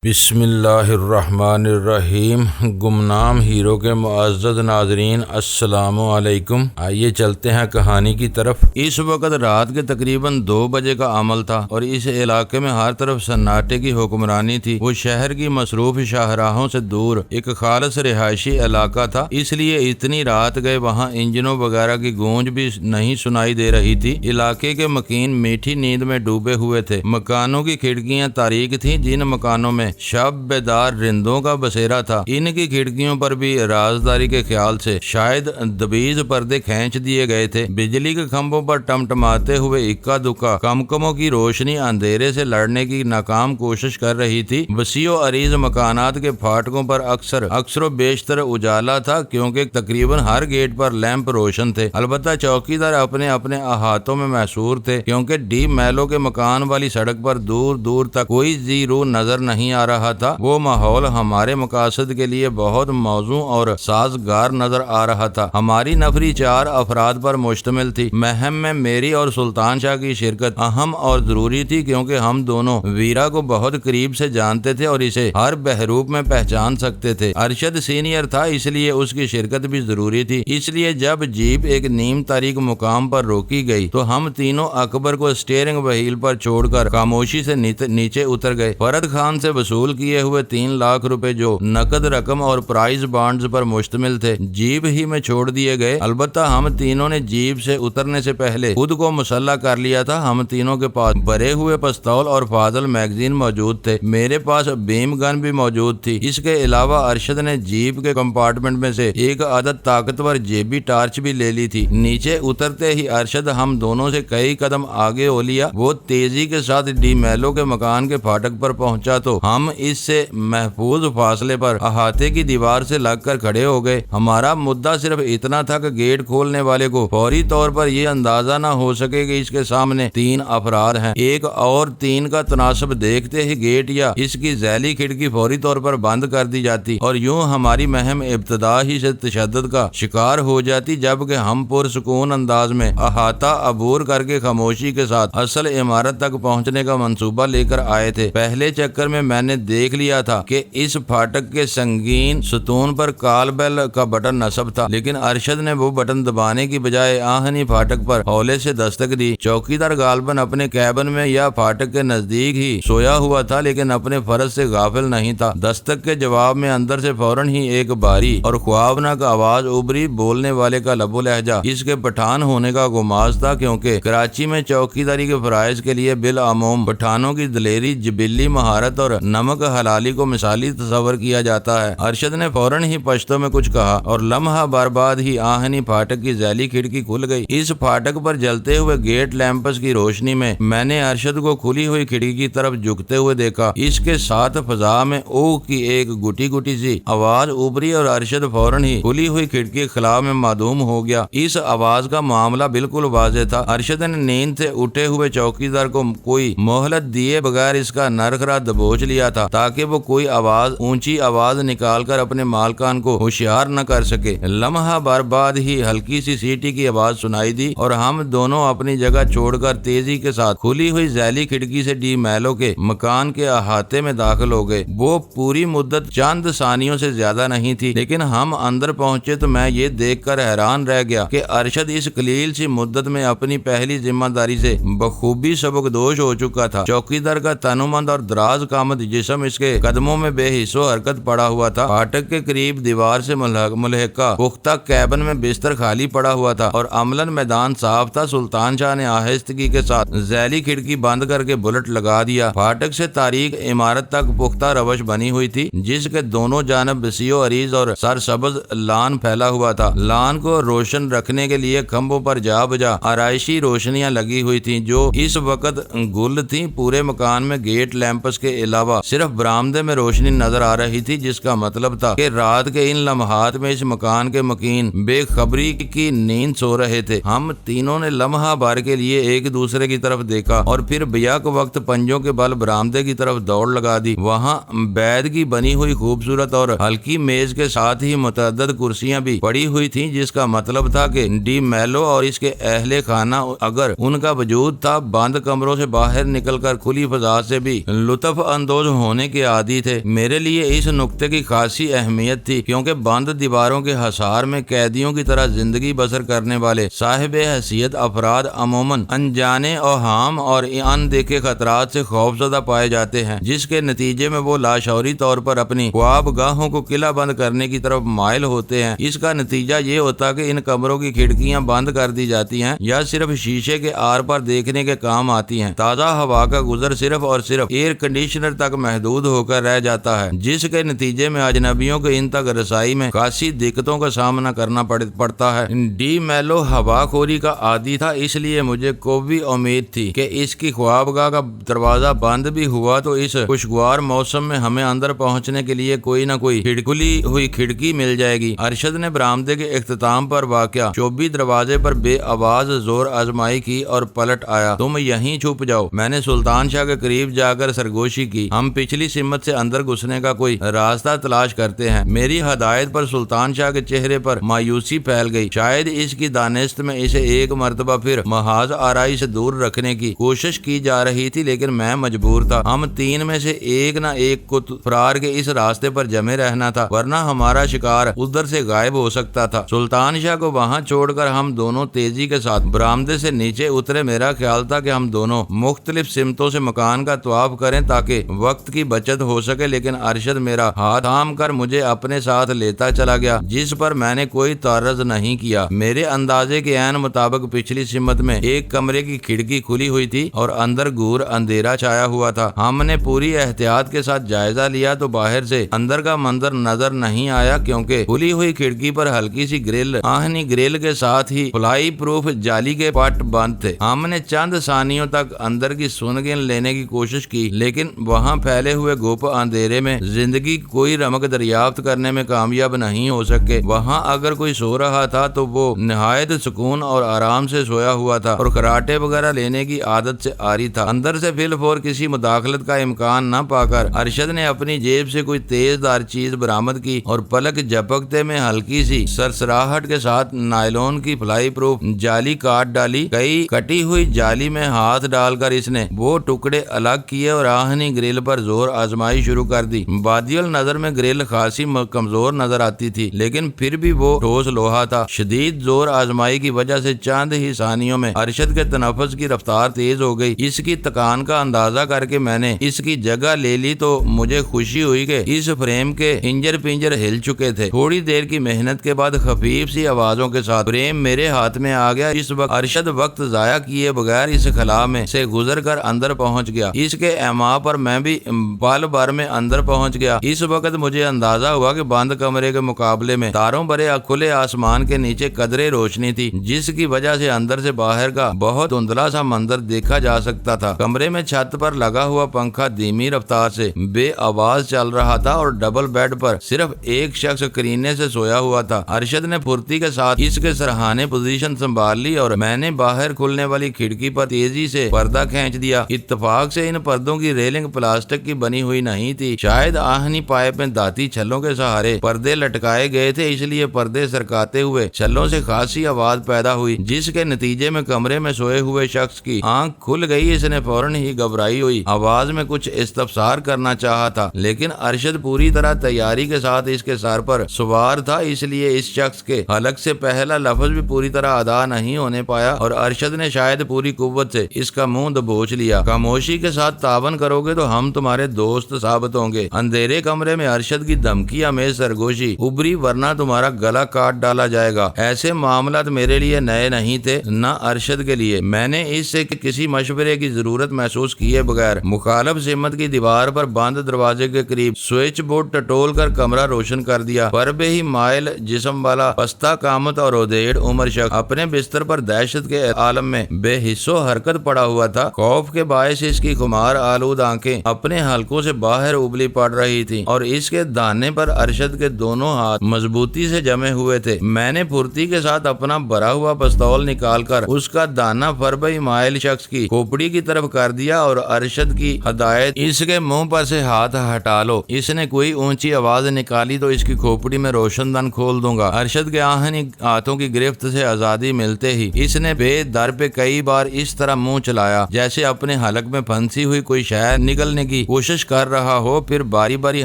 بسم اللہ الرحمن الرحیم۔ گمنام ہیرو کے معزز ناظرین السلام علیکم۔ آئیے چلتے ہیں کہانی کی طرف۔ اس وقت رات کے تقریباً 2 بجے کا عمل تھا اور اس علاقے میں ہر طرف سناٹے کی حکمرانی تھی۔ وہ شہر کی مصروف شاہراہوں سے دور ایک خالص رہائشی علاقہ تھا، اس لیے اتنی رات گئے وہاں انجنوں وغیرہ کی گونج بھی نہیں سنائی دے رہی تھی۔ علاقے کے مکین میٹھی نیند میں ڈوبے ہوئے تھے۔ مکانوں کی کھڑکیاں تاریک تھیں، جن مکانوں میں شب بیدار رندوں کا بسیرا تھا۔ ان کی کھڑکیوں پر بھی رازداری کے خیال سے شاید دبیز پردے کھینچ دیے گئے تھے۔ بجلی کے کھمبوں پر ٹمٹماتے ہوئے اکا دکا کمکموں کی روشنی اندھیرے سے لڑنے کی ناکام کوشش کر رہی تھی۔ وسیع و عریض مکانات کے پھاٹکوں پر اکثر و بیشتر اجالا تھا، کیونکہ تقریباً ہر گیٹ پر لیمپ روشن تھے۔ البتہ چوکیدار اپنے احاطوں میں محصور تھے، کیونکہ ڈی میلو کے مکان والی سڑک پر دور دور تک کوئی زیرو نظر نہیں آ رہا تھا۔ وہ ماحول ہمارے مقاصد کے لیے بہت موزوں اور سازگار نظر آ رہا تھا۔ ہماری نفری 4 افراد پر مشتمل تھی۔ مہم میں میری اور سلطان شاہ کی شرکت اہم اور ضروری تھی، کیونکہ ہم دونوں ویرا کو بہت قریب سے جانتے تھے اور اسے ہر بحروب میں پہچان سکتے تھے۔ ارشد سینئر تھا، اس لیے اس کی شرکت بھی ضروری تھی۔ اس لیے جب جیپ ایک نیم تاریک مقام پر روکی گئی تو ہم تینوں اکبر کو اسٹیئرنگ وہیل پر چھوڑ کر خاموشی سے نیچے اتر گئے۔ فرد خان سے وصول کیے ہوئے 3 لاکھ روپے جو نقد رقم اور پرائز بانڈز پر مشتمل تھے جیب ہی میں چھوڑ دیے گئے۔ البتہ ہم تینوں نے جیب سے اترنے سے پہلے خود کو مسلح کر لیا تھا۔ ہم تینوں کے پاس بھرے ہوئے پستول اور فاضل میگزین موجود تھے۔ میرے پاس بیم گن بھی موجود تھی۔ اس کے علاوہ ارشد نے جیپ کے کمپارٹمنٹ میں سے ایک عدد طاقتور جیبی ٹارچ بھی لے لی تھی۔ نیچے اترتے ہی ارشد ہم دونوں سے کئی قدم آگے ہو لیا۔ وہ تیزی کے ساتھ ڈی میلو کے مکان کے پھاٹک پر پہنچا تو ہم اس سے محفوظ فاصلے پر احاطے کی دیوار سے لگ کر کھڑے ہو گئے۔ ہمارا مدعا صرف اتنا تھا کہ گیٹ کھولنے والے کو فوری طور پر یہ اندازہ نہ ہو سکے کہ اس کے سامنے 3 افراد ہیں۔ ایک اور 3 کا تناسب دیکھتے ہی گیٹ یا اس کی ذیلی کھڑکی فوری طور پر بند کر دی جاتی اور یوں ہماری مہم ابتدا ہی سے تشدد کا شکار ہو جاتی، جبکہ ہم پرسکون انداز میں احاطہ عبور کر کے خاموشی کے ساتھ اصل عمارت تک پہنچنے کا منصوبہ لے کر آئے تھے۔ پہلے چکر میں نے دیکھ لیا تھا کہ اس پھاٹک کے سنگین ستون پر کال بیل کا بٹن نصب تھا، لیکن ارشد نے وہ بٹن دبانے کی بجائے آہنی پھاٹک پر ہولے سے دستک دی۔ چوکیدار غالباً اپنے کیبن میں یا پھاٹک کے نزدیک ہی سویا ہوا تھا، لیکن اپنے فرض سے غافل نہیں تھا۔ دستک کے جواب میں اندر سے فوراً ہی ایک بھاری اور خوابناک آواز ابری۔ بولنے والے کا لب و لہجہ اس کے پٹھان ہونے کا گماز تھا، کیونکہ کراچی میں چوکیداری کے فرائض کے لیے بالعموم پٹھانوں کی دلیری، جبلی مہارت اور نمک حلالی کو مثالی تصور کیا جاتا ہے۔ ارشد نے فوراً ہی پشتو میں کچھ کہا اور لمحہ برباد ہی آہنی پھاٹک کی ذیلی کھڑکی کھل گئی۔ اس پھاٹک پر جلتے ہوئے گیٹ لیمپس کی روشنی میں نے ارشد کو کھلی ہوئی کھڑکی کی طرف جھکتے ہوئے دیکھا۔ اس کے ساتھ فضا میں اوہ کی ایک گٹی گٹی سی آواز ابری اور ارشد فوراً ہی کھلی ہوئی کھڑکی خلا میں معدوم ہو گیا۔ اس آواز کا معاملہ بالکل واضح تھا۔ ارشد نے نیند سے اٹھے ہوئے چوکیدار کو کوئی مہلت دیے بغیر اس کا نرخرا دبوچ لیا تھا، تاکہ وہ کوئی اونچی آواز نکال کر اپنے مالکان کو ہوشیار نہ کر سکے۔ لمحہ بار بعد ہی ہلکی سی سیٹی کی آواز سنائی دی اور ہم دونوں اپنی جگہ چھوڑ کر تیزی کے ساتھ کھلی ہوئی ذیلی کھڑکی سے ڈی میلو کے مکان کے احاطے میں داخل ہو گئے۔ وہ پوری مدت چند ثانیوں سے زیادہ نہیں تھی، لیکن ہم اندر پہنچے تو میں یہ دیکھ کر حیران رہ گیا کہ ارشد اس قلیل سی مدت میں اپنی پہلی ذمہ داری سے بخوبی سبکدوش ہو چکا تھا۔ چوکیدار کا تنومند اور دراز قامت جسم اس کے قدموں میں بے حس و حرکت پڑا ہوا تھا۔ پھاٹک کے قریب دیوار سے ملحقہ پختہ کیبن میں بستر خالی پڑا ہوا تھا اور عملاً میدان صاف تھا۔ سلطان شاہ نے آہستگی کے ساتھ ذیلی کھڑکی بند کر کے بلٹ لگا دیا۔ پھاٹک سے تاریک عمارت تک پختہ روش بنی ہوئی تھی، جس کے دونوں جانب وسیع و عریض اور سرسبز لان پھیلا ہوا تھا۔ لان کو روشن رکھنے کے لیے کھمبوں پر جا بجا آرائشی روشنیاں لگی ہوئی تھیں، جو اس وقت گل تھیں۔ پورے مکان میں گیٹ لیمپس کے علاوہ صرف برآمدے میں روشنی نظر آ رہی تھی، جس کا مطلب تھا کہ رات کے ان لمحات میں اس مکان کے مکین بے خبری کی نیند سو رہے تھے۔ ہم تینوں نے لمحہ بھر کے لیے ایک دوسرے کی طرف دیکھا اور پھر بیک وقت پنجوں کے بل برآمدے کی طرف دوڑ لگا دی۔ وہاں بیت کی بنی ہوئی خوبصورت اور ہلکی میز کے ساتھ ہی متعدد کرسیاں بھی پڑی ہوئی تھیں، جس کا مطلب تھا کہ ڈی میلو اور اس کے اہل خانہ، اگر ان کا وجود تھا، بند کمروں سے باہر نکل کر کھلی فضا سے بھی لطف اندوز ہونے کے عادی تھے۔ میرے لیے اس نقطے کی خاصی اہمیت تھی کیونکہ بند دیواروں کے حصار میں قیدیوں کی طرح زندگی بسر کرنے والے صاحب حیثیت افراد عموماً انجانے اوہام اور اندیکھے خطرات سے خوفزدہ پائے جاتے ہیں، جس کے نتیجے میں وہ لاشعوری طور پر اپنی خواب گاہوں کو قلعہ بند کرنے کی طرف مائل ہوتے ہیں۔ اس کا نتیجہ یہ ہوتا کہ ان کمروں کی کھڑکیاں بند کر دی جاتی ہیں یا صرف شیشے کے آر پر دیکھنے کے کام آتی ہیں۔ تازہ ہوا کا گزر صرف اور صرف ایئر کنڈیشنر تک محدود ہو کر رہ جاتا ہے، جس کے نتیجے میں اجنبیوں کو ان تک رسائی میں خاصی دقتوں کا سامنا کرنا پڑتا ہے۔ ڈی میلو ہوا خوری کا عادی تھا، اس لیے مجھے کوئی امید تھی کہ اس کی خوابگاہ کا دروازہ بند بھی ہوا تو اس خوشگوار موسم میں ہمیں اندر پہنچنے کے لیے کوئی نہ کوئی کھلی ہوئی کھڑکی مل جائے گی۔ ارشد نے برآمدے کے اختتام پر واقع چوبی دروازے پر بے آواز زور آزمائی کی اور پلٹ آیا۔ تم یہیں چھپ جاؤ۔ میں نے سلطان شاہ کے قریب جا کر سرگوشی کی۔ ہم پچھلی سمت سے اندر گھسنے کا کوئی راستہ تلاش کرتے ہیں۔ میری ہدایت پر سلطان شاہ کے چہرے پر مایوسی پھیل گئی۔ شاید اس کی دانست میں اسے ایک مرتبہ پھر محاذ آرائی سے دور رکھنے کی کوشش کی جا رہی تھی، لیکن میں مجبور تھا۔ ہم تین میں سے ایک نہ ایک کو فرار کے اس راستے پر جمے رہنا تھا، ورنہ ہمارا شکار ادھر سے غائب ہو سکتا تھا۔ سلطان شاہ کو وہاں چھوڑ کر ہم دونوں تیزی کے ساتھ برآمدے سے نیچے اترے۔ میرا خیال تھا کہ ہم دونوں مختلف سمتوں سے مکان کا طواف کریں تاکہ وقت کی بچت ہو سکے، لیکن ارشد میرا ہاتھ تھام کر مجھے اپنے ساتھ لیتا چلا گیا، جس پر میں نے کوئی تعرض نہیں کیا۔ میرے اندازے کے عین مطابق پچھلی سمت میں ایک کمرے کی کھڑکی کھلی ہوئی تھی اور اندر گور اندھیرا چھایا ہوا تھا۔ ہم نے پوری احتیاط کے ساتھ جائزہ لیا تو باہر سے اندر کا منظر نظر نہیں آیا، کیونکہ کھلی ہوئی کھڑکی پر ہلکی سی گرل، آہنی گرل کے ساتھ ہی فلائی پروف جالی کے پٹ بند تھے۔ ہم نے چند ثانیوں تک اندر کی سنگن لینے کی کوشش کی، لیکن وہاں پھیلے ہوئے گوپ اندھیرے میں زندگی کوئی رمق دریافت کرنے میں کامیاب نہیں ہو سکے۔ وہاں اگر کوئی سو رہا تھا تو وہ نہایت سکون اور آرام سے سویا ہوا تھا اور خراٹے وغیرہ لینے کی عادت سے عاری تھا۔ اندر سے فی الفور کسی مداخلت کا امکان نہ پا کر ارشد نے اپنی جیب سے کوئی تیز دار چیز برآمد کی اور پلک جھپکتے میں ہلکی سی سرسراہٹ کے ساتھ نائلون کی فلائی پروف جالی کاٹ ڈالی۔ کئی کٹی ہوئی جالی میں ہاتھ ڈال کر اس نے وہ ٹکڑے الگ کیے اور آہنی گرل پر زور آزمائی شروع کر دی۔ بادی النظر میں گرل خاصی کمزور نظر آتی تھی، لیکن پھر بھی وہ ٹھوس لوہا تھا۔ شدید زور آزمائی کی وجہ سے چند ہی ثانیوں میں ارشد کے تنفس کی رفتار تیز ہو گئی۔ اس کی تکان کا اندازہ کر کے میں نے اس کی جگہ لے لی تو مجھے خوشی ہوئی کہ اس فریم کے ہنجر پنجر ہل چکے تھے۔ تھوڑی دیر کی محنت کے بعد خفیف سی آوازوں کے ساتھ فریم میرے ہاتھ میں آ گیا۔ اس وقت ارشد وقت ضائع کیے بغیر اس خلا میں سے گزر کر اندر پہنچ گیا۔ اس کے اعماء پر میں بھی پل بھر میں اندر پہنچ گیا۔ اس وقت مجھے اندازہ ہوا کہ بند کمرے کے مقابلے میں تاروں بھرے کھلے آسمان کے نیچے قدرے روشنی تھی، جس کی وجہ سے اندر سے باہر کا بہت دھندلا سا منظر دیکھا جا سکتا تھا۔ کمرے میں چھت پر لگا ہوا پنکھا دھیمی رفتار سے بے آواز چل رہا تھا اور ڈبل بیڈ پر صرف ایک شخص کرینے سے سویا ہوا تھا۔ ارشد نے پھرتی کے ساتھ اس کے سرہانے پوزیشن سنبھال لی اور میں نے باہر کھلنے والی کھڑکی پر تیزی سے پردہ کھینچ دیا۔ اتفاق سے ان پردوں کی ریلنگ پلاسٹک کی بنی ہوئی نہیں تھی، شاید آہنی پائپ میں دھاتی چھلوں کے سہارے پردے لٹکائے گئے تھے، اس لیے پردے سرکاتے ہوئے چھلوں سے خاصی آواز پیدا ہوئی، جس کے نتیجے میں کمرے میں سوئے ہوئے شخص کی آنکھ کھل گئی۔ اس نے فوراً ہی گھبرائی ہوئی آواز میں کچھ استفسار کرنا چاہا تھا، لیکن ارشد پوری طرح تیاری کے ساتھ اس کے سر پر سوار تھا، اس لیے اس شخص کے حلق سے پہلا لفظ بھی پوری طرح ادا نہیں ہونے پایا اور ارشد نے شاید پوری قوت سے اس کا منہ دبوچ لیا۔ خاموشی کے ساتھ تعاون کرو گے تو ہم تمہارے دوست ثابت ہوں گے۔ اندھیرے کمرے میں ارشد کی دھمکی ہمیں سرگوشی ابری، ورنہ تمہارا گلا کاٹ ڈالا جائے گا۔ ایسے معاملات میرے لیے نئے نہیں تھے، نہ ارشد کے لیے۔ میں نے اس سے کسی مشورے کی ضرورت محسوس کیے بغیر مخالف سمت کی دیوار پر بند دروازے کے قریب سوئچ بورڈ ٹٹول کر کمرہ روشن کر دیا۔ پر بے ہی مائل جسم والا پستہ قامت اور ادھیڑ عمر شخص اپنے بستر پر دہشت کے عالم میں بے حس و حرکت پڑا ہوا تھا۔ خوف کے باعث اس کی خمار آلود آنکھیں اپنے حلقوں سے باہر ابلی پڑ رہی تھی اور اس کے دانے پر ارشد کے دونوں ہاتھ مضبوطی سے جمے ہوئے تھے۔ میں نے پھرتی کے ساتھ اپنا بھرا ہوا پستول نکال کر اس کا دانہ فربئی مائل شخص کی کھوپڑی کی طرف کر دیا اور ارشد کی ہدایت، اس کے منہ پر سے ہاتھ ہٹا لو۔ اس نے کوئی اونچی آواز نکالی تو اس کی کھوپڑی میں روشن دان کھول دوں گا۔ ارشد کے آہنی ہاتھوں کی گرفت سے آزادی ملتے ہی اس نے بے در پہ کئی بار اس طرح منہ چلایا جیسے اپنے حلق میں پھنسی ہوئی کوئی شے نکلنے کی کی کوشش کر رہا ہو، پھر باری باری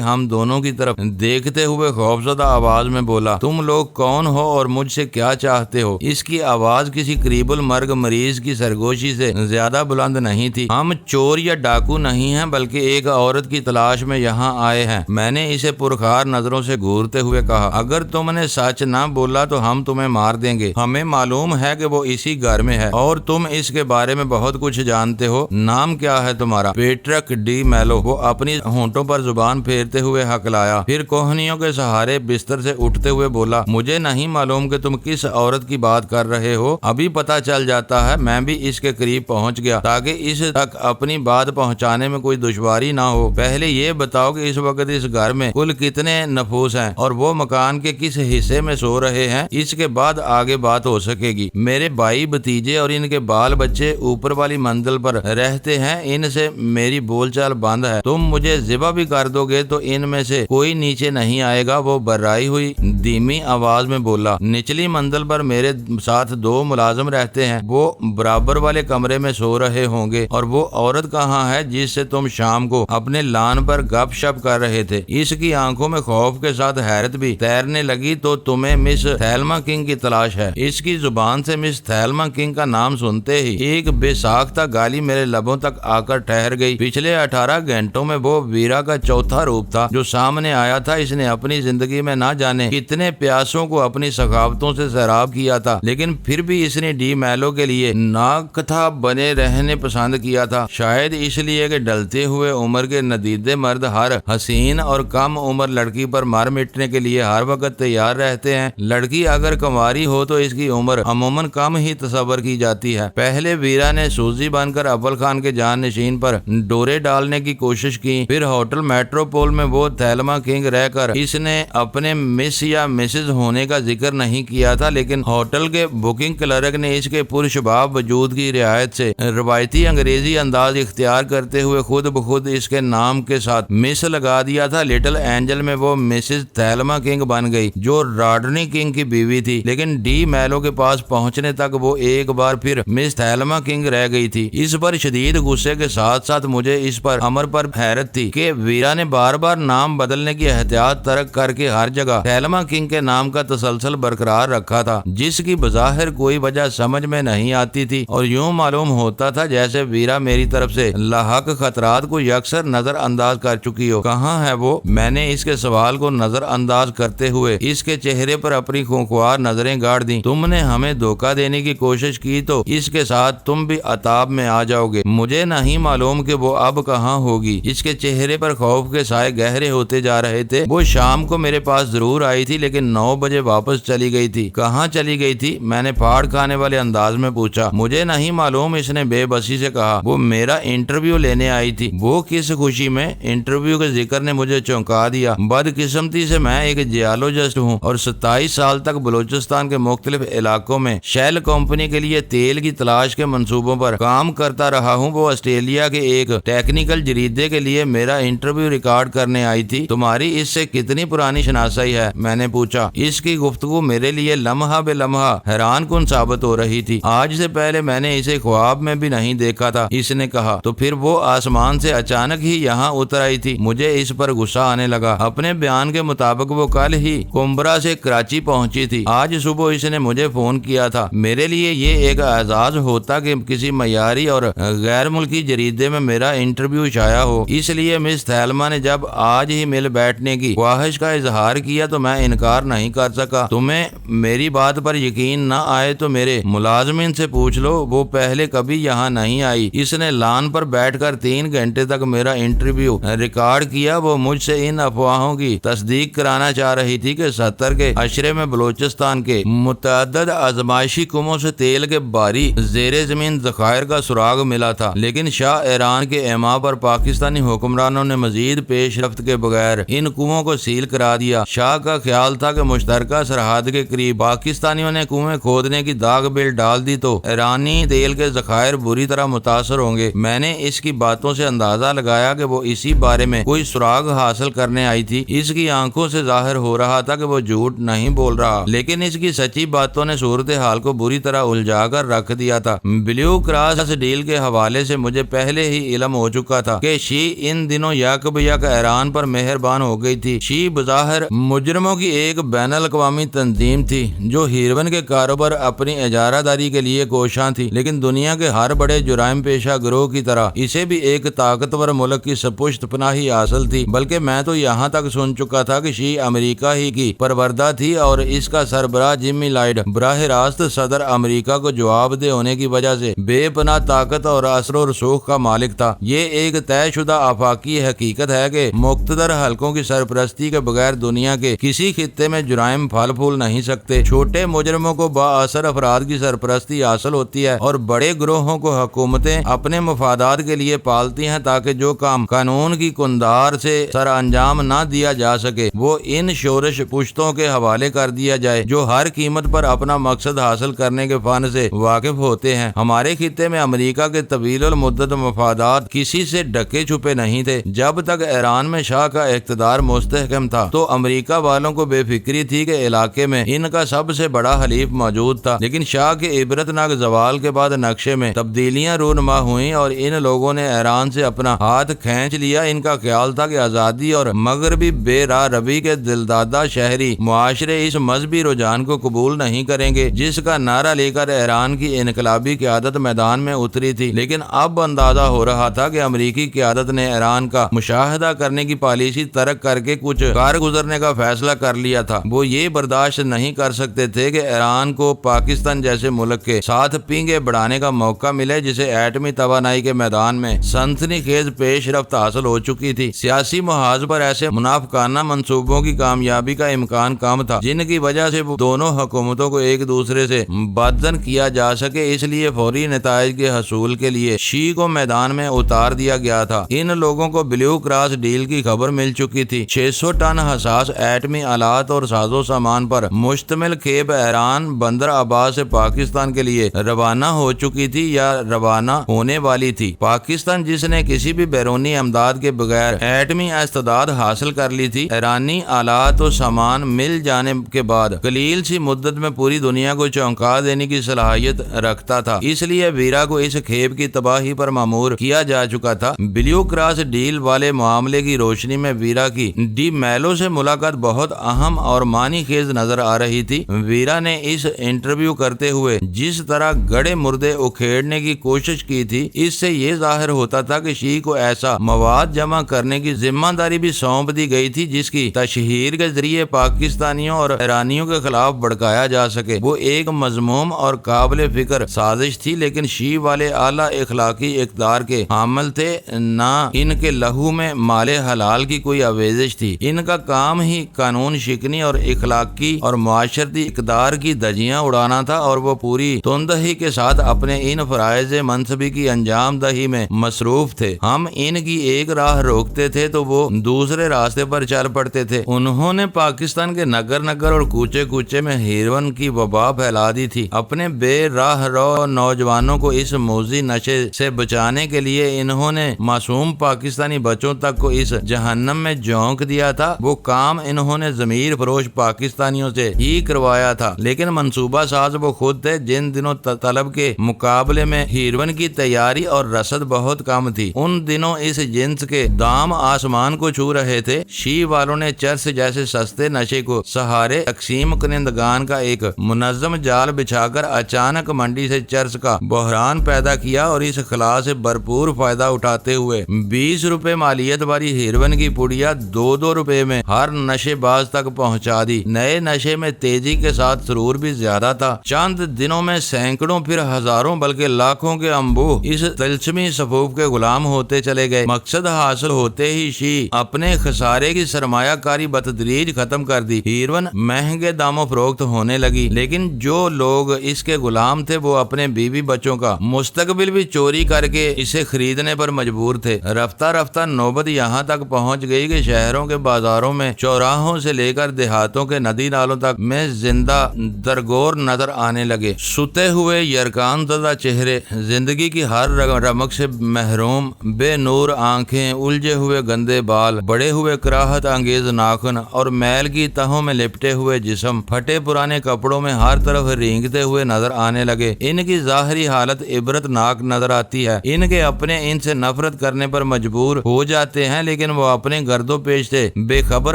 ہم دونوں کی طرف دیکھتے ہوئے خوفزدہ آواز میں بولا، تم لوگ کون ہو اور مجھ سے کیا چاہتے ہو؟ اس کی آواز کسی قریب المرگ مریض کی سرگوشی سے زیادہ بلند نہیں تھی۔ ہم چور یا ڈاکو نہیں ہیں، بلکہ ایک عورت کی تلاش میں یہاں آئے ہیں۔ میں نے اسے پرخار نظروں سے گھورتے ہوئے کہا، اگر تم نے سچ نہ بولا تو ہم تمہیں مار دیں گے۔ ہمیں معلوم ہے کہ وہ اسی گھر میں ہے اور تم اس کے بارے میں بہت کچھ جانتے ہو۔ نام کیا ہے تمہارا؟ Patrick D میلو۔ وہ اپنی ہونٹوں پر زبان پھیرتے ہوئے ہکلایا، پھر کوہنیوں کے سہارے بستر سے اٹھتے ہوئے بولا، مجھے نہیں معلوم کہ تم کس عورت کی بات کر رہے ہو، ابھی پتہ چل جاتا ہے۔ میں بھی اس کے قریب پہنچ گیا تاکہ اس تک اپنی بات پہنچانے میں کوئی دشواری نہ ہو۔ پہلے یہ بتاؤ کہ اس وقت اس گھر میں کل کتنے نفوس ہیں اور وہ مکان کے کس حصے میں سو رہے ہیں؟ اس کے بعد آگے بات ہو سکے گی۔ میرے بھائی بھتیجے اور ان کے بال بچے اوپر والی منزل پر رہتے ہیں، ان سے میری بول چال بند ہے۔ تم مجھے ذبح بھی کر دو گے تو ان میں سے کوئی نیچے نہیں آئے گا۔ وہ بررائی ہوئی دھیمی آواز میں بولا، نچلی منزل پر میرے ساتھ 2 ملازم رہتے ہیں، وہ برابر والے کمرے میں سو رہے ہوں گے۔ اور وہ عورت کہاں ہے جس سے تم شام کو اپنے لان پر گپ شپ کر رہے تھے؟ اس کی آنکھوں میں خوف کے ساتھ حیرت بھی تیرنے لگی۔ تو تمہیں مس تھیلما کنگ کی تلاش ہے؟ اس کی زبان سے مس تھیلما کنگ کا نام سنتے ہی ایک بے ساختہ گالی میرے لبوں تک آ کر ٹھہر گئی۔ پچھلے 18 گھنٹوں میں وہ ویرا کا چوتھا روپ تھا جو سامنے آیا تھا۔ اس نے اپنی زندگی میں نہ جانے کتنے پیاسوں کو اپنی سخاوتوں سے سیراب کیا تھا، لیکن پھر بھی اس نے ڈی میلو کے لیے ناکتھا بنے رہنے پسند کیا تھا۔ شاید اس لیے کہ ڈلتے ہوئے عمر کے ندیدے مرد ہر حسین اور کم عمر لڑکی پر مار مٹنے کے لیے ہر وقت تیار رہتے ہیں۔ لڑکی اگر کنواری ہو تو اس کی عمر عموماً کم ہی تصور کی جاتی ہے۔ پہلے ویرا نے سوزی بن کر اول خان کے جان نشین پر ڈورے ڈالنے کی کوشش کی، پھر ہوٹل میٹروپول میں وہ تھیلما کنگ رہ کر اس نے اپنے مس یا مسز ہونے کا ذکر نہیں کیا تھا، لیکن ہوٹل کے بکنگ کلرک نے اس کے پرشباب وجود کی رعایت سے روایتی انگریزی انداز اختیار کرتے ہوئے خود بخود اس کے نام کے ساتھ مس لگا دیا تھا۔ لٹل اینجل میں وہ مسز تھیلما کنگ بن گئی جو راڈنی کنگ کی بیوی تھی، لیکن ڈی میلو کے پاس پہنچنے تک وہ ایک بار پھر مس تھیلما کنگ رہ گئی تھی۔ اس پر شدید غصے کے ساتھ ساتھ مجھے اس پر امر پر حیرت تھی کہ ویرا نے بار بار نام بدلنے کی احتیاط ترک کر کے ہر جگہ تھیلما کنگ کے نام کا تسلسل برقرار رکھا تھا، جس کی بظاہر کوئی وجہ سمجھ میں نہیں آتی تھی، اور یوں معلوم ہوتا تھا جیسے ویرا میری طرف سے لاحق خطرات کو یکسر نظر انداز کر چکی ہو۔ کہاں ہے وہ؟ میں نے اس کے سوال کو نظر انداز کرتے ہوئے اس کے چہرے پر اپنی خونخوار نظریں گاڑ دیں۔ تم نے ہمیں دھوکہ دینے کی کوشش کی تو اس کے ساتھ تم بھی عذاب میں آ جاؤ گے۔ مجھے نہیں معلوم کہ وہ اب کہاں ہوگی۔ اس کے چہرے پر خوف کے سائے گہرے ہوتے جا رہے تھے۔ وہ شام کو میرے پاس ضرور آئی تھی، لیکن 9 بجے واپس چلی گئی تھی۔ کہاں چلی گئی تھی؟ میں نے پھاڑ کھانے والے انداز میں پوچھا۔ مجھے نہیں معلوم، اس نے بے بسی سے کہا۔ وہ میرا انٹرویو لینے آئی تھی۔ وہ کس خوشی میں؟ انٹرویو کے ذکر نے مجھے چونکا دیا۔ بدقسمتی سے میں ایک جیالوجسٹ ہوں اور 27 سال تک بلوچستان کے مختلف علاقوں میں شیل کمپنی کے لیے تیل کی تلاش کے منصوبوں پر کام کرتا رہا ہوں۔ وہ آسٹریلیا کے ایک ٹیکنیکل جریدے کے لیے میرا انٹرویو ریکارڈ کرنے آئی تھی۔ تمہاری اس سے کتنی پرانی شناسائی ہے؟ میں نے پوچھا۔ اس کی گفتگو میرے لیے لمحہ بے لمحہ حیران کن ثابت ہو رہی تھی۔ آج سے پہلے میں نے اسے خواب میں بھی نہیں دیکھا تھا، اس نے کہا۔ تو پھر وہ آسمان سے اچانک ہی یہاں اتر آئی تھی؟ مجھے اس پر غصہ آنے لگا۔ اپنے بیان کے مطابق وہ کل ہی کومبرا سے کراچی پہنچی تھی۔ آج صبح اس نے مجھے فون کیا تھا۔ میرے لیے یہ ایک اعزاز ہوتا کہ کسی معیاری اور غیر ملکی جریدے میں میرا انٹرویو شائع ہو۔ اس لیے مس تھیلما نے جب آج ہی مل بیٹھنے کی خواہش کا اظہار کیا تو میں انکار نہیں کر سکا۔ تمہیں میری بات پر یقین نہ آئے تو میرے ملازمین سے پوچھ لو، وہ پہلے کبھی یہاں نہیں آئی۔ اس نے لان پر بیٹھ کر 3 گھنٹے تک میرا انٹرویو ریکارڈ کیا۔ وہ مجھ سے ان افواہوں کی تصدیق کرانا چاہ رہی تھی کہ 70 کے عشرے میں بلوچستان کے متعدد آزمائشی کنووں سے تیل کے بھاری زیر زمین ذخائر کا سراغ ملا تھا، لیکن شاہ ایران کے اعماء پر پاکستانی حکمرانوں نے مزید پیش رفت کے بغیر ان کنووں کو سیل کرا دیا۔ شاہ کا خیال تھا کہ مشترکہ سرحد کے قریب پاکستانیوں نے کنویں کھودنے کی داغ بل ڈال دی تو ایرانی تیل کے ذخائر بری طرح متاثر ہوں گے۔ میں نے اس کی باتوں سے اندازہ لگایا کہ وہ اسی بارے میں کوئی سراغ حاصل کرنے آئی تھی۔ اس کی آنکھوں سے ظاہر ہو رہا تھا کہ وہ جھوٹ نہیں بول رہا، لیکن اس کی سچی باتوں نے صورتحال کو بری طرح الجھا کر رکھ دیا تھا۔ بلیو کراس ڈیل کے حوالے سے مجھے پہلے ہی علم ہو چکا تھا کہ شی ان دنوں یک بیک ایران پر مہربان ہو گئی تھی۔ شی بظاہر مجرموں کی ایک بین الاقوامی تنظیم تھی جو ہیروئن کے کاروبار اپنی اجارہ داری کے لیے کوشاں تھی، لیکن دنیا کے ہر بڑے جرائم پیشہ گروہ کی طرح اسے بھی ایک طاقتور ملک کی سپشت پناہی حاصل تھی۔ بلکہ میں تو یہاں تک سن چکا تھا کہ شی امریکہ ہی کی پروردہ تھی اور اس کا سربراہ جمی لائیڈ براہ راست صدر امریکہ کو جواب دہ ہونے کی وجہ سے بے پناہ طاقت اور اثر و رسوخ کا مالک تھا۔ یہ ایک طے شدہ آفاقی حقیقت ہے کہ مقتدر حلقوں کی سرپرستی کے بغیر دنیا کے کسی خطے میں جرائم پھل پھول نہیں سکتے۔ چھوٹے مجرموں کو با اثر افراد کی سرپرستی حاصل ہوتی ہے اور بڑے گروہوں کو حکومتیں اپنے مفادات کے لیے پالتی ہیں تاکہ جو کام قانون کی کندار سے سر انجام نہ دیا جا سکے وہ ان شورش پشتوں کے حوالے کر دیا جائے جو ہر قیمت پر اپنا مقصد حاصل کرنے کے فن سے واقف ہوتے ہیں۔ ہمارے خطے میں امریکہ کے طویل المدت مفادات کسی سے ڈکے چھپے نہیں تھے۔ جب تک ایران میں شاہ کا اقتدار مستحکم تھا تو امریکہ والوں کو بے فکری تھی کہ علاقے میں ان کا سب سے بڑا حلیف موجود تھا، لیکن شاہ کے عبرتناک زوال کے بعد نقشے میں تبدیلیاں رونما ہوئیں اور ان لوگوں نے ایران سے اپنا ہاتھ کھینچ لیا۔ ان کا خیال تھا کہ آزادی اور مغربی بے راہ روی کے دلدادہ شہری معاشرے اس مذہبی رجحان کو قبول نہیں کریں گے جس کا نعرہ لے کر ایران کی انقلابی قیادت میدان میں اتری تھی۔ لیکن اب اندازہ ہو رہا تھا کہ امریکی قیادت نے ایران کا مشاہدہ کرنے کی پالیسی ترک کر کے کچھ کار گزرنے کا فیصلہ کر لیا تھا۔ وہ یہ برداشت نہیں کر سکتے تھے کہ ایران کو پاکستان جیسے ملک کے ساتھ پینگے بڑھانے کا موقع ملے جسے ایٹمی توانائی کے میدان میں سنسنی خیز پیش رفت حاصل ہو چکی تھی۔ سیاسی محاذ پر ایسے منافقانہ منصوبوں کی کامیابی کا امکان کم تھا جن کی وجہ سے دونوں حکومتوں کو ایک دوسرے سے بدزن کیا جا سکے، اس لیے فوری نتائج کے حصول کے لیے شی کو میدان میں اتار دیا گیا تھا۔ ان لوگوں کو بلیو کراس ڈیل کی خبر مل چکی تھی۔ 600 ٹن حساس ایٹمی آلات اور ساز و سامان پر مشتمل کھیپ ایران بندر عباس سے پاکستان کے لیے روانہ ہو چکی تھی یا روانہ ہونے والی تھی۔ پاکستان جس نے کسی بھی بیرونی امداد کے بغیر ایٹمی استعداد حاصل کر لی تھی، ایرانی آلات و سامان مل جانے کے بعد قلیل سی مدت میں پوری دنیا کو چونکا دینے کی صلاحیت رکھتا تھا، اس لیے ویرا کو اس کھیپ کی تباہی پر مامور کیا جا چکا تھا۔ بلیو کراس ڈیل والے معاملے کی روشنی میں ویرا کی ڈی میلو سے ملاقات بہت اہم اور معنی خیز نظر آ رہی تھی۔ ویرا نے اس انٹرویو کرتے ہوئے جس طرح گڑے مردے اکھیڑنے کی کوشش کی تھی، اس سے یہ ظاہر ہوتا تھا کہ شی کو ایسا مواد جمع کرنے کی ذمہ داری بھی سونپ دی گئی تھی جس کی تشہیر کے ذریعے پاکستانیوں اور ایرانیوں کے خلاف بھڑکایا جا سکے۔ وہ ایک مذموم اور قابل فکر سازش تھی، لیکن شی والے اعلیٰ اخلاقی اقدار کے حامل تھے، نہ ان کے لہو میں مال حلال کی کوئی آویزش تھی۔ ان کا کام ہی قانون شکنی اور اخلاقی اور معاشرتی اقدار کی دھجیاں اڑانا تھا، اور وہ پوری تندہی کے ساتھ اپنے ان فرائض منصبی کی انجام دہی میں مصروف تھے۔ ہم ان کی ایک راہ روکتے تھے تو وہ دوسرے راستے پر چل پڑتے تھے۔ انہوں نے پاکستان کے نگر نگر اور کوچے کوچے میں ہیروئن کی وبا پھیلا دی تھی۔ اپنے بے راہ رو نوجوانوں کو اس موذی نشے سے بچانے کے لیے انہوں نے معصوم پاکستانی بچوں تک کو اس جہنم میں جھونک دیا تھا۔ وہ کام انہوں نے ضمیر فروش پاکستانیوں سے ہی کروایا تھا، لیکن منصوبہ ساز وہ خود تھے۔ جن دنوں طلب کے مقابلے میں ہیروئن کی تیاری اور رسد بہت کم تھی، ان دنوں اس جنس کے دام آسمان کو چھو رہے تھے۔ شی والوں نے چرس جیسے سستے نشے کو سہارے تقسیم کنندگان کا ایک منظم جال بچھا کر اچانک منڈی سے چرس کا بحران پیدا کیا اور اس خلا سے بھرپور فائدہ اٹھاتے ہوئے 20 روپے مالیت والی ہیروئن کی پڑیا 2 روپے میں ہر نشے باز تک پہنچا دی۔ نئے نشے میں تیزی کے ساتھ سرور بھی زیادہ تھا۔ چند دنوں میں سینکڑوں پھر ہزاروں بلکہ لاکھوں کے انبوہ اس تلسمی صفوف کے غلام ہوتے چلے گئے۔ مقصد حاصل ہوتے ہی شی اپنے خسارے کی سرمایہ کاری بتدریج ختم کر دی۔ ہیروئن مہنگے داموں فروخت ہونے لگی، لیکن جو لوگ اس کے غلام تھے وہ اپنے بیوی بچوں کا مستقبل بھی چوری کر کے اسے خریدنے پر مجبور تھے۔ رفتہ رفتہ نوبت یہاں تک پہنچ گئی کہ شہروں کے بازاروں میں چوراہوں سے لے کر دیہاتوں کے ندی نالوں تک میں زندہ درگور نظر آنے لگے۔ ستے ہوئے یرکان زدہ چہرے، زندگی کی ہر رمق سے محروم، بے نور آنکھیں، الجھے ہوئے گندے بال، بڑے ہوئے کراہت انگیز ناخن اور میل کی تہوں میں لپٹے ہوئے جسم پھٹے پرانے کپڑوں میں ہر طرف رینگتے ہوئے نظر آنے لگے۔ ان کی ظاہری حالت عبرت ناک نظر آتی ہے۔ ان کے اپنے ان سے نفرت مخالفت کرنے پر مجبور ہو جاتے ہیں، لیکن وہ اپنے گرد و پیش سے بے خبر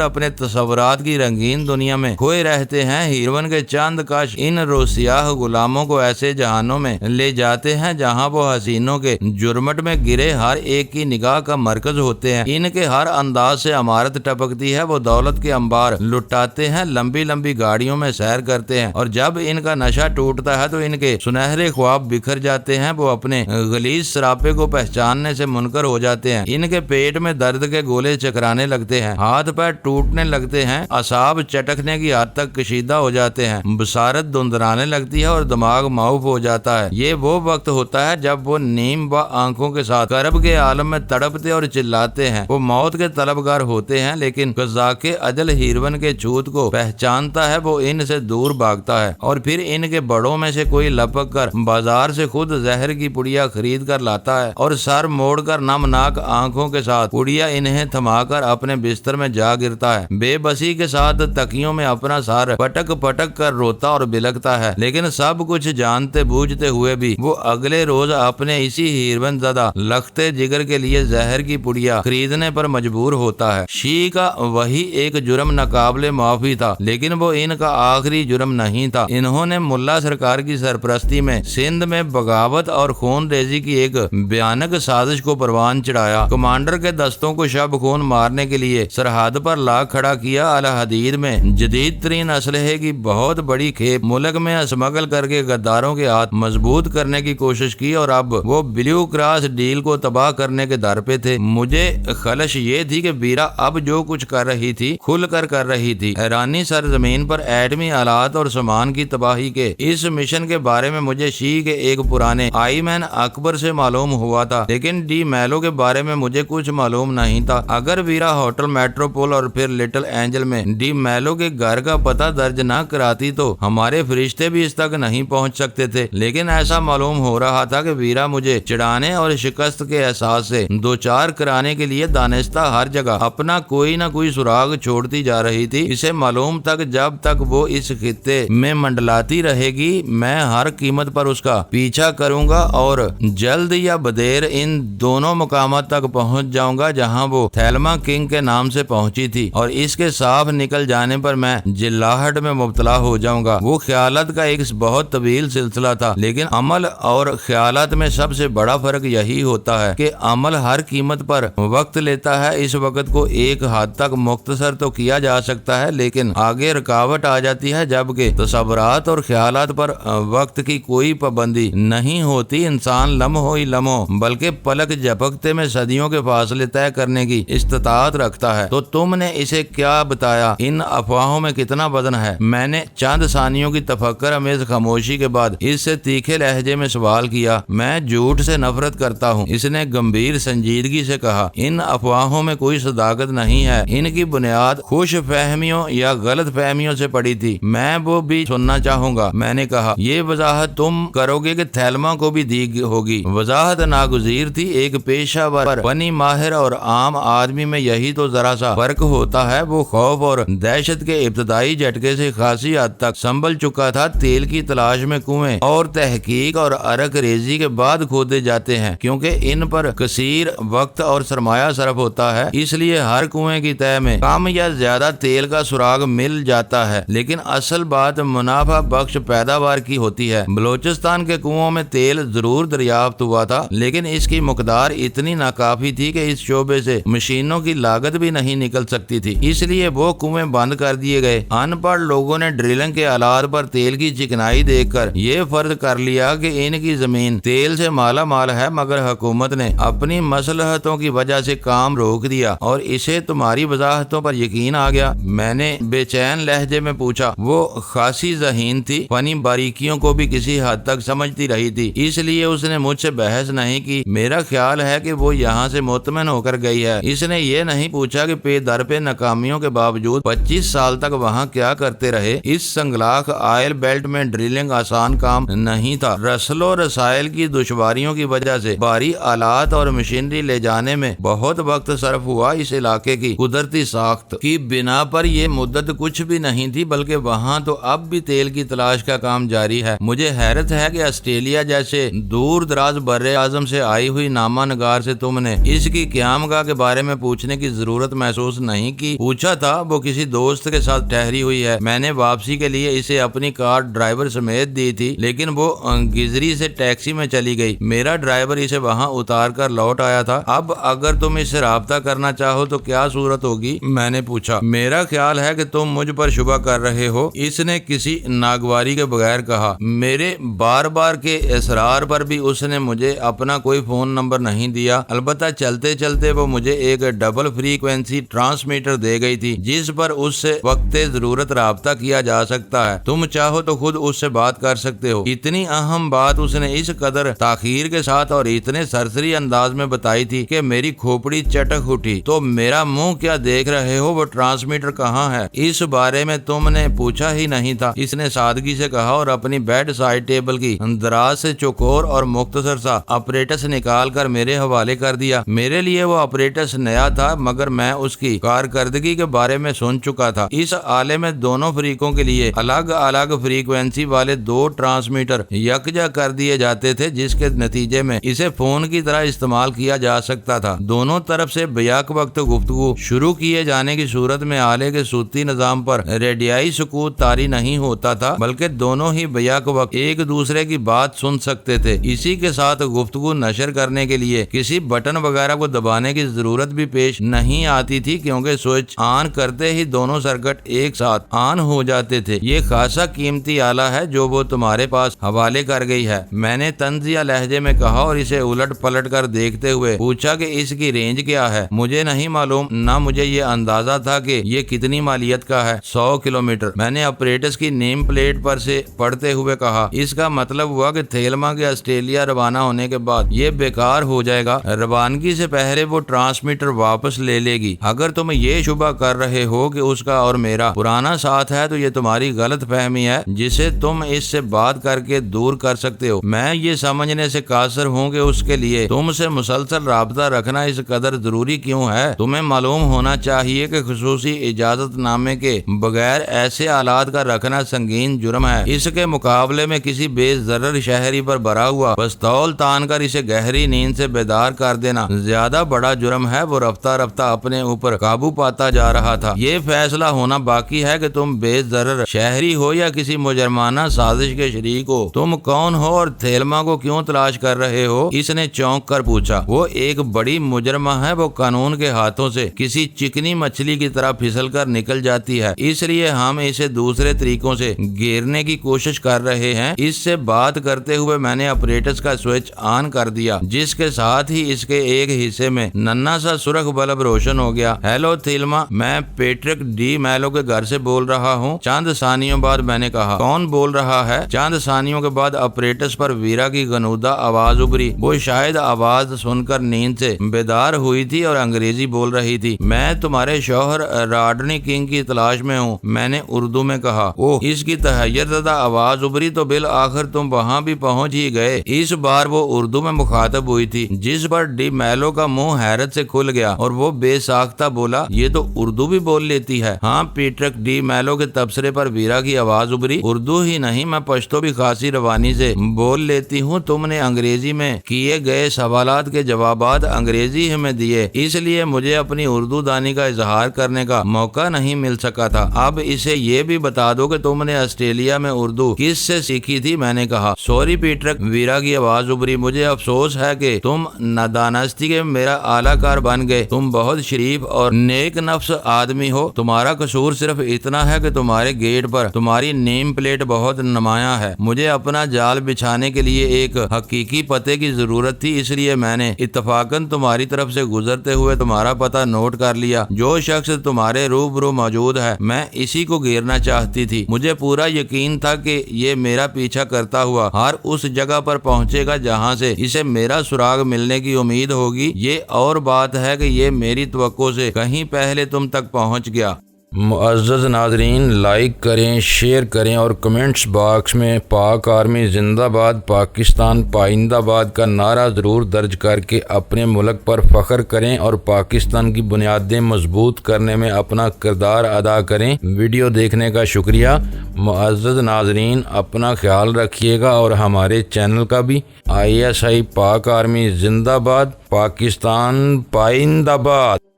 اپنے تصورات کی رنگین دنیا میں کھوئے رہتے ہیں۔ ہیروین کے چاند کاش ان روسیاہ غلاموں کو ایسے جہانوں میں لے جاتے ہیں جہاں وہ حسینوں کے جرمٹ میں گرے ہر ایک کی نگاہ کا مرکز ہوتے ہیں۔ ان کے ہر انداز سے عمارت ٹپکتی ہے، وہ دولت کے انبار لٹاتے ہیں، لمبی لمبی گاڑیوں میں سیر کرتے ہیں، اور جب ان کا نشہ ٹوٹتا ہے تو ان کے سنہرے خواب بکھر جاتے ہیں، وہ اپنے غلیظ سراپے کو پہچاننے سے منکر ہو جاتے ہیں۔ ان کے پیٹ میں درد کے گولے چکرانے لگتے ہیں، ہاتھ پیر ٹوٹنے لگتے ہیں، اعصاب چٹکنے کی حد تک کشیدہ ہو جاتے ہیں، بصارت دھندلانے لگتی ہے اور دماغ معوف ہو جاتا ہے۔ یہ وہ وقت ہوتا ہے جب وہ نیم با آنکھوں کے ساتھ کرب کے عالم میں تڑپتے اور چلاتے ہیں۔ وہ موت کے طلبگار ہوتے ہیں، لیکن قزاق اجل ہیروین کے چھوت کو پہچانتا ہے، وہ ان سے دور بھاگتا ہے، اور پھر ان کے بڑوں میں سے کوئی لپک کر بازار سے خود زہر کی پڑیا خرید کر لاتا ہے، اور سر موڑ کر نمناک آنکھوں کے ساتھ پڑیا انہیں تھما کر اپنے بستر میں جا گرتا ہے، بے بسی کے ساتھ تکیوں میں اپنا سر پٹک پٹک کر روتا اور بلکتا ہے، لیکن سب کچھ جانتے بوجھتے ہوئے بھی وہ اگلے روز اپنے اسی ہیروین زدہ لختے جگر کے لیے زہر کی پڑیا خریدنے پر مجبور ہوتا ہے۔ شی کا وہی ایک جرم ناقابل معافی تھا، لیکن وہ ان کا آخری جرم نہیں تھا۔ انہوں نے ملا سرکار کی سرپرستی میں سندھ میں بغاوت اور خون ریزی کی ایک بھیانک سازش کو پروان چڑھایا، کمانڈر کے دستوں کو شب خون مارنے کے لیے سرحد پر لا کھڑا کیا، الحدید میں جدید ترین اسلحے کی بہت بڑی کھیپ ملک میں اسمگل کر کے غداروں کے ہاتھ مضبوط کرنے کی کوشش کی، اور اب وہ بلیو کراس ڈیل کو تباہ کرنے کے در پہ تھے۔ مجھے خلش یہ تھی کہ بیرا اب جو کچھ کر رہی تھی کھل کر رہی تھی۔ ایرانی سرزمین پر ایٹمی آلات اور سامان کی تباہی کے اس مشن کے بارے میں مجھے شی کے ایک پرانے آئی مین اکبر سے معلوم ہوا تھا، لیکن ڈی میلو کے بارے میں مجھے کچھ معلوم نہیں تھا۔ اگر ویرا ہوٹل میٹروپول اور پھر لٹل اینجل میں ڈی میلو کے گھر کا پتہ درج نہ کراتی تو ہمارے فرشتے بھی اس تک نہیں پہنچ سکتے تھے، لیکن ایسا معلوم ہو رہا تھا کہ ویرا مجھے چڑھانے اور شکست کے احساس سے دوچار کرانے کے لیے دانستہ ہر جگہ اپنا کوئی نہ کوئی سراغ چھوڑتی جا رہی تھی۔ اسے معلوم تک جب تک وہ اس خطے میں منڈلاتی رہے گی میں ہر قیمت پر اس کا پیچھا کروں گا، اور جلد یا بدیر ان دونوں مقامات تک پہنچ جاؤں گا جہاں وہ تھیلما کنگ کے نام سے پہنچی تھی، اور اس کے صاف نکل جانے پر میں جلاہٹ میں مبتلا ہو جاؤں گا۔ وہ خیالات کا ایک بہت طویل سلسلہ تھا، لیکن عمل اور خیالات میں سب سے بڑا فرق یہی ہوتا ہے کہ عمل ہر قیمت پر وقت لیتا ہے۔ اس وقت کو ایک حد تک مختصر تو کیا جا سکتا ہے، لیکن آگے رکاوٹ آ جاتی ہے، جبکہ تصورات اور خیالات پر وقت کی کوئی پابندی نہیں ہوتی۔ انسان لمحوں ہی لمحوں بلکہ پلک جھپکتے میں صدیوں کے فاصلے طے کرنے کی استطاعت رکھتا ہے۔ تو تم نے اسے کیا بتایا؟ ان افواہوں میں کتنا وزن ہے؟ میں نے چند ثانیوں کی تفکر امیز خاموشی کے بعد اس سے تیکھے لہجے میں سوال کیا۔ میں جھوٹ سے نفرت کرتا ہوں، اس نے گمبھیر سنجیدگی سے کہا۔ ان افواہوں میں کوئی صداقت نہیں ہے، ان کی بنیاد خوش فہمیوں یا غلط فہمیوں سے پڑی تھی۔ میں وہ بھی سننا چاہوں گا، میں نے کہا۔ یہ وضاحت تم کرو گے کہ تھیلما کو بھی دی ہوگی؟ وضاحت ناگزیر تھی۔ ایک پیشہ ور فنی ماہر اور عام آدمی میں یہی تو ذرا سا فرق ہوتا ہے۔ وہ خوف اور دہشت کے ابتدائی جھٹکے سے خاصی حد تک سنبھل چکا تھا۔ تیل کی تلاش میں کنویں اور تحقیق اور ارک ریزی کے بعد کھودے جاتے ہیں، کیونکہ ان پر کثیر وقت اور سرمایہ صرف ہوتا ہے، اس لیے ہر کنویں کی تہہ میں کم یا زیادہ تیل کا سراغ مل جاتا ہے، لیکن اصل بات منافع بخش پیداوار کی ہوتی ہے۔ بلوچستان کے کنووں میں تیل ضرور دریافت ہوا تھا، لیکن اس کی مقدار اتنی ناکافی تھی کہ اس شعبے سے مشینوں کی لاگت بھی نہیں نکل سکتی تھی، اس لیے وہ کنویں بند کر دیے گئے۔ ان پڑھ لوگوں نے ڈرلنگ کے آلات پر تیل کی چکنائی دیکھ کر یہ فرض کر لیا کہ ان کی زمین تیل سے مالا مال ہے، مگر حکومت نے اپنی مصلحتوں کی وجہ سے کام روک دیا اور اسے تمہاری وضاحتوں پر یقین آ گیا۔ میں نے بے چین لہجے میں پوچھا۔ وہ خاصی ذہین تھی، فنی باریکیوں کو بھی کسی حد تک سمجھتی رہی تھی، اس لیے اس نے مجھ سے بحث نہیں کی۔ میرا خیال ہے کہ وہ یہاں سے مطمئن ہو کر گئی ہے۔ اس نے یہ نہیں پوچھا کہ پے در پہ ناکامیوں کے باوجود 25 سال تک وہاں کیا کرتے رہے۔ اس سنگلاخ آئل بیلٹ میں ڈرلنگ آسان کام نہیں تھا۔ رسل و رسائل کی دشواریوں کی وجہ سے بھاری آلات اور مشینری لے جانے میں بہت وقت صرف ہوا۔ اس علاقے کی قدرتی ساخت کی بنا پر یہ مدت کچھ بھی نہیں تھی، بلکہ وہاں تو اب بھی تیل کی تلاش کا کام جاری ہے۔ مجھے حیرت ہے کہ آسٹریلیا جیسے دور دراز بر اعظم سے آئی ہوئی نامہ ڈرامہ نگار سے تم نے اس کی قیامگاہ کے بارے میں پوچھنے کی ضرورت محسوس نہیں کی؟ پوچھا تھا وہ کسی دوست کے ساتھ ٹھہری ہوئی ہے، میں نے واپسی کے لیے اسے اپنی کار ڈرائیور سمیت دی تھی، لیکن وہ گزری سے ٹیکسی میں چلی گئی، میرا ڈرائیور اسے وہاں اتار کر لوٹ آیا تھا۔ اب اگر تم اس سے رابطہ کرنا چاہو تو کیا صورت ہوگی؟ میں نے پوچھا۔ میرا خیال ہے کہ تم مجھ پر شبہ کر رہے ہو، اس نے کسی ناگواری کے بغیر کہا۔ میرے بار بار کے اصرار پر بھی اس نے مجھے اپنا کوئی فون نمبر نہیں دیا، البتہ چلتے چلتے وہ مجھے ایک ڈبل فریکوینسی ٹرانسمیٹر دے گئی تھی جس پر اس سے وقت ضرورت رابطہ کیا جا سکتا ہے، تم چاہو تو خود اس سے بات کر سکتے ہو۔ اتنی اہم بات اس نے اس قدر تاخیر کے ساتھ اور اتنے سرسری انداز میں بتائی تھی کہ میری کھوپڑی چٹک اٹھی۔ تو میرا منہ کیا دیکھ رہے ہو؟ وہ ٹرانسمیٹر کہاں ہے؟ اس بارے میں تم نے پوچھا ہی نہیں تھا، اس نے سادگی سے کہا اور اپنی بیڈ سائڈ ٹیبل کی دراز سے چوکور اور مختصر سا اپریٹس نکال کر میرے حوالے کر دیا۔ میرے لیے وہ اپریٹس نیا تھا، مگر میں اس کی کارکردگی کے بارے میں سن چکا تھا۔ اس آلے میں دونوں فریقوں کے لیے الگ الگ فریکوینسی والے دو ٹرانسمیٹر یکجا کر دیے جاتے تھے، جس کے نتیجے میں اسے فون کی طرح استعمال کیا جا سکتا تھا۔ دونوں طرف سے بیک وقت گفتگو شروع کیے جانے کی صورت میں آلے کے صوتی نظام پر ریڈیائی سکوت طاری نہیں ہوتا تھا، بلکہ دونوں ہی بیک وقت ایک دوسرے کی بات سن سکتے تھے۔ اسی کے ساتھ گفتگو نشر کرنے کے لیے کسی بٹن وغیرہ کو دبانے کی ضرورت بھی پیش نہیں آتی تھی، کیونکہ سوئچ آن کرتے ہی دونوں سرکٹ ایک ساتھ آن ہو جاتے تھے۔ یہ خاصا قیمتی آلہ ہے جو وہ تمہارے پاس حوالے کر گئی ہے، میں نے طنزیہ لہجے میں کہا اور اسے الٹ پلٹ کر دیکھتے ہوئے پوچھا کہ اس کی رینج کیا ہے؟ مجھے نہیں معلوم، نہ مجھے یہ اندازہ تھا کہ یہ کتنی مالیت کا ہے۔ 100 کلومیٹر، میں نے اپریٹس کی نیم پلیٹ پر سے پڑھتے ہوئے کہا۔ اس کا مطلب ہوا کہ تھیلما کے آسٹریلیا روانہ ہونے کے بعد یہ بیکار ہو جائے گا، روانگی سے پہلے وہ ٹرانسمیٹر واپس لے لے گی۔ اگر تم یہ شبہ کر رہے ہو کہ اس کا اور میرا پرانا ساتھ ہے تو یہ تمہاری غلط فہمی ہے جسے تم اس سے بات کر کے دور کر سکتے ہو۔ میں یہ سمجھنے سے قاصر ہوں کہ اس کے لیے تم سے مسلسل رابطہ رکھنا اس قدر ضروری کیوں ہے۔ تمہیں معلوم ہونا چاہیے کہ خصوصی اجازت نامے کے بغیر ایسے آلات کا رکھنا سنگین جرم ہے۔ اس کے مقابلے میں کسی بے ضرر شہری پر بھرا ہوا پستول تان کر اسے گہری نیند سے بیدار کر دینا زیادہ بڑا جرم ہے۔ وہ رفتہ رفتہ اپنے اوپر قابو پاتا جا رہا تھا۔ یہ فیصلہ ہونا باقی ہے کہ تم بے ضرر شہری ہو یا کسی مجرمانہ سازش کے شریک ہو۔ تم کون ہو اور تھیلما کو کیوں تلاش کر رہے ہو؟ اس نے چونک کر پوچھا۔ وہ ایک بڑی مجرمہ ہے، وہ قانون کے ہاتھوں سے کسی چکنی مچھلی کی طرح پھسل کر نکل جاتی ہے، اس لیے ہم اسے دوسرے طریقوں سے گھیرنے کی کوشش کر رہے ہیں۔ اس سے بات کرتے ہوئے میں نے اپریٹس کا سوئچ آن کر دیا، جس کے ساتھ ہی اس کے ایک حصے میں ننھا سا سرخ بلب روشن ہو گیا۔ ہیلو تھیلما، میں پیٹرک ڈی میلو کے گھر سے بول رہا ہوں۔ چند ثانیوں بعد میں نے کہا۔ کون بول رہا ہے؟ چند ثانیوں کے بعد اپریٹس پر ویرا کی غنودہ آواز ابھری۔ وہ شاید آواز سن کر نیند سے بیدار ہوئی تھی اور انگریزی بول رہی تھی۔ میں تمہارے شوہر راڈنی کنگ کی تلاش میں ہوں، میں نے اردو میں کہا۔ اوہ، اس کی تحیر زدہ آواز ابھری تو بالآخر تم وہاں بھی پہنچ ہی گئے۔ اس بار وہ اردو میں مخاطب ہوئی تھی، جس پر ڈی میلو کا منہ حیرت سے کھل گیا اور وہ بے ساختہ بولا، یہ تو اردو بھی بول لیتی ہے۔ ہاں، پیٹرک ڈی میلو کے تبصرے پر ویرا کی آواز ابھری۔ اردو ہی نہیں، میں پشتو بھی خاصی روانی سے بول لیتی ہوں۔ تم نے انگریزی میں کیے گئے سوالات کے جوابات انگریزی میں دیے، اس لیے مجھے اپنی اردو دانی کا اظہار کرنے کا موقع نہیں مل سکا تھا۔ اب اسے یہ بھی بتا دو کہ تم نے آسٹریلیا میں اردو کس سے سیکھی تھی؟ میں نے کہا۔ سوری پیٹرک، ویرا کی آواز ابھری، مجھے افسوس ہے کہ تم نادانستی کے میرا اعلی کار بن گئے۔ تم بہت شریف اور نیک نفس آدمی ہو، تمہارا قصور صرف اتنا ہے کہ تمہارے گیٹ پر تمہاری نیم پلیٹ بہت نمایاں ہے۔ مجھے اپنا جال بچھانے کے لیے ایک حقیقی پتے کی ضرورت تھی، اس لیے میں نے اتفاقاً تمہاری طرف سے گزرتے ہوئے تمہارا پتہ نوٹ کر لیا۔ جو شخص تمہارے روبرو موجود ہے، میں اسی کو گھیرنا چاہتی تھی۔ مجھے پورا یقین تھا کہ یہ میرا پیچھا کرتا ہوا ہر اس جگہ پر پہنچے گا جہاں سے اسے میرا سراغ ملنے کی امید ہوگی۔ یہ اور بات ہے کہ یہ میری توقع سے کہیں پہلے تم تک پہنچ گیا۔ معزز ناظرین، لائک کریں، شیئر کریں اور کمنٹس باکس میں پاک آرمی زندہ باد، پاکستان پائندہ باد کا نعرہ ضرور درج کر کے اپنے ملک پر فخر کریں اور پاکستان کی بنیادیں مضبوط کرنے میں اپنا کردار ادا کریں۔ ویڈیو دیکھنے کا شکریہ۔ معزز ناظرین، اپنا خیال رکھیے گا اور ہمارے چینل کا بھی۔ ISI پاک آرمی زندہ باد، پاکستان پائندہ باد۔